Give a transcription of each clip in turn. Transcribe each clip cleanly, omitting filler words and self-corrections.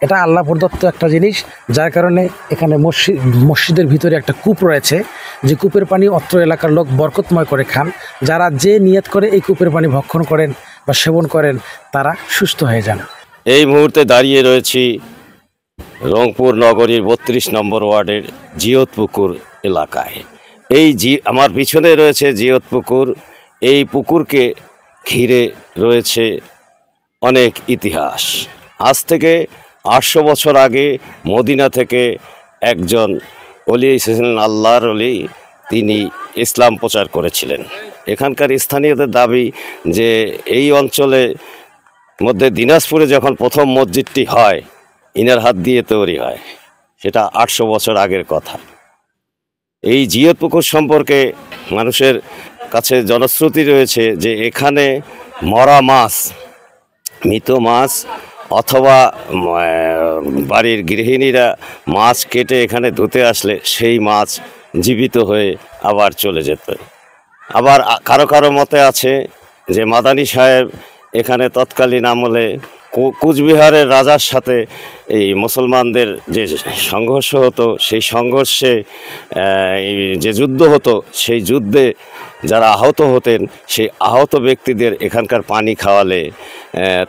এটা আল্লাহ প্রদত্ত একটা জিনিস, যার কারণে এখানে মসজিদের ভিতরে একটা কূপ রয়েছে, যে কূপের পানি অত্র এলাকার লোক বরকতময় করে খান। যারা যে নিয়ত করে এই কূপের পানি ভক্ষণ করেন বা সেবন করেন তারা সুস্থ হয়ে যান। এই মুহূর্তে দাঁড়িয়ে রয়েছি রংপুর নগরীর ৩২ নম্বর ওয়ার্ডের জিয়তপুকুর এলাকায়। আমার পিছনে রয়েছে জিয়তপুকুর। এই পুকুরকে ঘিরে রয়েছে অনেক ইতিহাস। আজ থেকে ৮০০ বছর আগে মদিনা থেকে একজন অলি এসেছিলেন, আল্লাহর অলি। তিনি ইসলাম প্রচার করেছিলেন। এখানকার স্থানীয়দের দাবি যে এই অঞ্চলে মধ্যে দিনাজপুরে যখন প্রথম মসজিদটি হয় ইনার হাত দিয়ে তৈরি হয়, সেটা ৮০০ বছর আগের কথা। এই জিয়তপুকুর সম্পর্কে মানুষের কাছে জনশ্রুতি রয়েছে যে এখানে মরা মাছ, মৃত মাছ অথবা বাড়ির গৃহিণীরা মাছ কেটে এখানে ধুতে আসলে সেই মাছ জীবিত হয়ে আবার চলে যেত। আবার কারো কারো মতে আছে যে মাদানী সাহেব এখানে তৎকালীন আমলে কুচবিহারের রাজার সাথে এই মুসলমানদের যে সংঘর্ষ হতো, সেই সংঘর্ষে যে যুদ্ধ হতো, সেই যুদ্ধে যারা আহত হতেন সেই আহত ব্যক্তিদের এখানকার পানি খাওয়ালে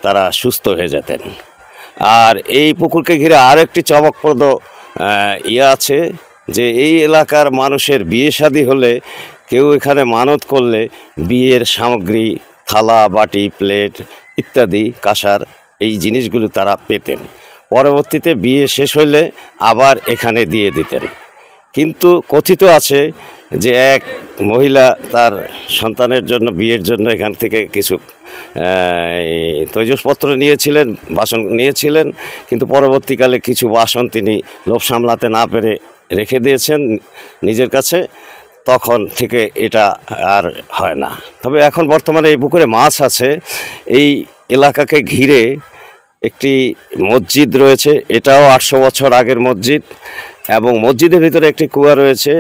তারা সুস্থ হয়ে যেতেন। আর এই পুকুরকে ঘিরে আরেকটি চমকপ্রদ আছে যে এই এলাকার মানুষের বিয়ে শাদী হলে কেউ এখানে মানত করলে বিয়ের সামগ্রী, থালা, বাটি, প্লেট ইত্যাদি কাঁসার এই জিনিসগুলো তারা পেতেন। পরবর্তীতে বিয়ে শেষ হলে আবার এখানে দিয়ে দিতেন। কিন্তু কথিত আছে যে এক মহিলা তার সন্তানের জন্য, বিয়ের জন্য এখান থেকে কিছু তৈজসপত্র নিয়েছিলেন, বাসন নিয়েছিলেন, কিন্তু পরবর্তীকালে কিছু বাসন তিনি লোভ সামলাতে না পেরে রেখে দিয়েছেন নিজের কাছে। তখন থেকে এটা আর হয় না। তবে এখন বর্তমানে এই পুকুরে মাছ আছে। এই এলাকাকে ঘিরে একটি মসজিদ রয়েছে, এটাও ৮০০ বছর আগের মসজিদ, এবং মসজিদের ভিতরে একটি কুয়া রয়েছে।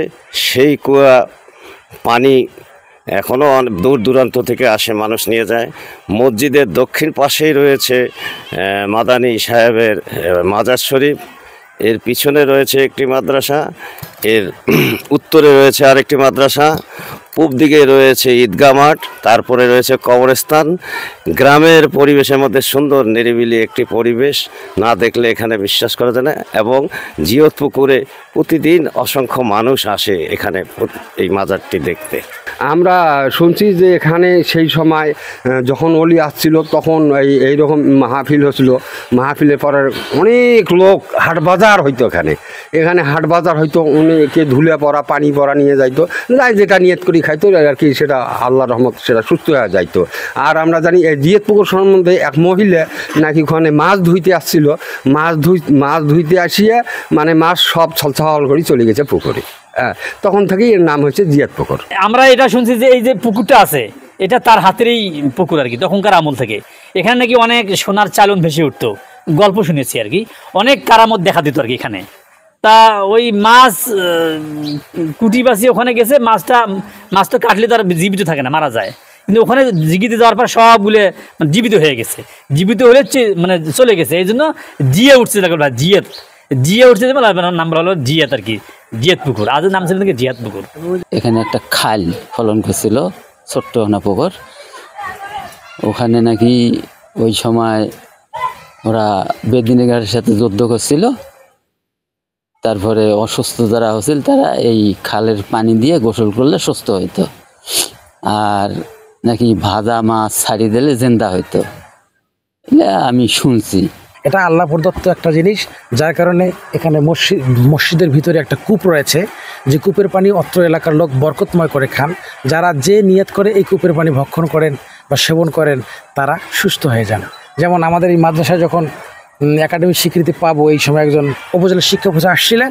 সেই কুয়া পানি এখনও অনেক দূর দূরান্ত থেকে আসে, মানুষ নিয়ে যায়। মসজিদের দক্ষিণ পাশেই রয়েছে মাদানী সাহেবের মাজার শরীফ। এর পিছনে রয়েছে একটি মাদ্রাসা, এর উত্তরে রয়েছে আরেকটি মাদ্রাসা, পূব দিকে রয়েছে ঈদগাহ মাঠ, তারপরে রয়েছে কবরস্থান। গ্রামের পরিবেশের মধ্যে সুন্দর নিরিবিলি একটি পরিবেশ, না দেখলে এখানে বিশ্বাস করা যায় না। এবং জিয়তপুকুরে প্রতিদিন অসংখ্য মানুষ আসে এখানে এই মাজারটি দেখতে। আমরা শুনছি যে এখানে সেই সময় যখন অলি আসছিল তখন এইরকম মাহফিল হচ্ছিল। মাহফিলের পরে অনেক লোক হাট বাজার হইতো, এখানে হাট বাজার হইতো। অনেকে ধুলে পড়া, পানি পড়া নিয়ে যাইতো, যেটা নিয়ত করি খাইতো আর কি, সেটা আল্লাহর রহমত সেটা সুস্থ হয়ে যাইতো। আর আমরা জানি এই জিয়তপুকুর সম্বন্ধে এক মহিলা নাকি ওখানে মাছ ধুইতে আসছিল, মাছ ধুইতে আসিয়ে মানে মাছ সব ছলছল করে চলে গেছে পুকুরে। তখন থেকেই এর নাম হচ্ছে জিয়তপুকুর। আমরা এটা শুনছি যে এই যে পুকুরটা আছে এটা তার হাতেরই পুকুর আর কি, তখনকার আমল থেকে। এখানে নাকি অনেক সোনার চালন ভেসে উঠতো, গল্প শুনেছি আর কি, অনেক কারামত দেখা দিত আর কি এখানে। তা ওই মাছ কুটি বাসি ওখানে গেছে, মাছ তো কাটলে তো আর জীবিত থাকে না, মারা যায়। কিন্তু ওখানে জিগিতে যাওয়ার পর সবগুলো জীবিত হয়ে গেছে, জীবিত হলে মানে চলে গেছে। এই জন্য জিয়ে উঠছে, জিয়ে উঠছে, নাম হলো জিয়াত আর কি, জিয়তপুকুর। আজ নাম ছিল নাকি জিয়তপুকুর। এখানে একটা খাল ফলন করছিল, ছোট্ট না পুকুর। ওখানে নাকি ওই সময় ওরা বেদিনীগারের সাথে যুদ্ধ করছিল, তারপরে অসুস্থ যারা হয়েছিল তারা এই খালের পানি দিয়ে গোসল করলে সুস্থ হইতো। আর নাকি ভাজা মাছ ছাড়িয়ে দিলে জিন্দা হইতো, আমি শুনছি। এটা আল্লাহ প্রদত্ত একটা জিনিস, যার কারণে এখানে মসজিদের ভিতরে একটা কূপ রয়েছে, যে কূপের পানি অত্র এলাকার লোক বরকতময় করে খান। যারা যে নিয়ত করে এই কূপের পানি ভক্ষণ করেন বা সেবন করেন তারা সুস্থ হয়ে যান। যেমন আমাদের এই মাদ্রাসায় যখন একাডেমিক স্বীকৃতি পাবো, এই সময় একজন উপজেলা শিক্ষক আসছিলেন,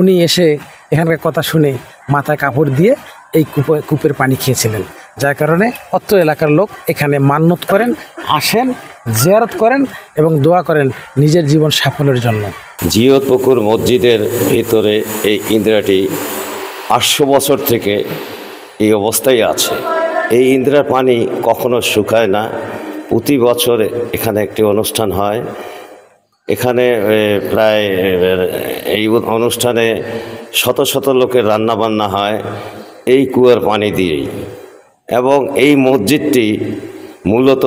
উনি এসে এখানকার কথা শুনে মাথায় কাপড় দিয়ে এই কূপের পানি খেয়েছিলেন। যার কারণে অত্র এলাকার লোক এখানে মান্যত করেন, আসেন, জিয়ারত করেন এবং দোয়া করেন নিজের জীবন সাফল্যের জন্য। জিয়তপুকুর মসজিদের ভিতরে এই ইন্দিরাটি ৮০০ বছর থেকে এই অবস্থায় আছে। এই ইন্দিরার পানি কখনো শুকায় না। প্রতি বছর এখানে একটি অনুষ্ঠান হয়, এখানে প্রায় এই অনুষ্ঠানে শত শত লোকের রান্নাবান্না হয় এই কুয়োর পানি দিয়েই। এবং এই মসজিদটি মূলত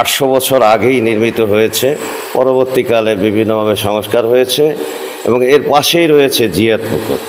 800 বছর আগেই নির্মিত হয়েছে, পরবর্তীকালে বিভিন্নভাবে সংস্কার হয়েছে এবং এর পাশেই রয়েছে জিয়াত পুকুর।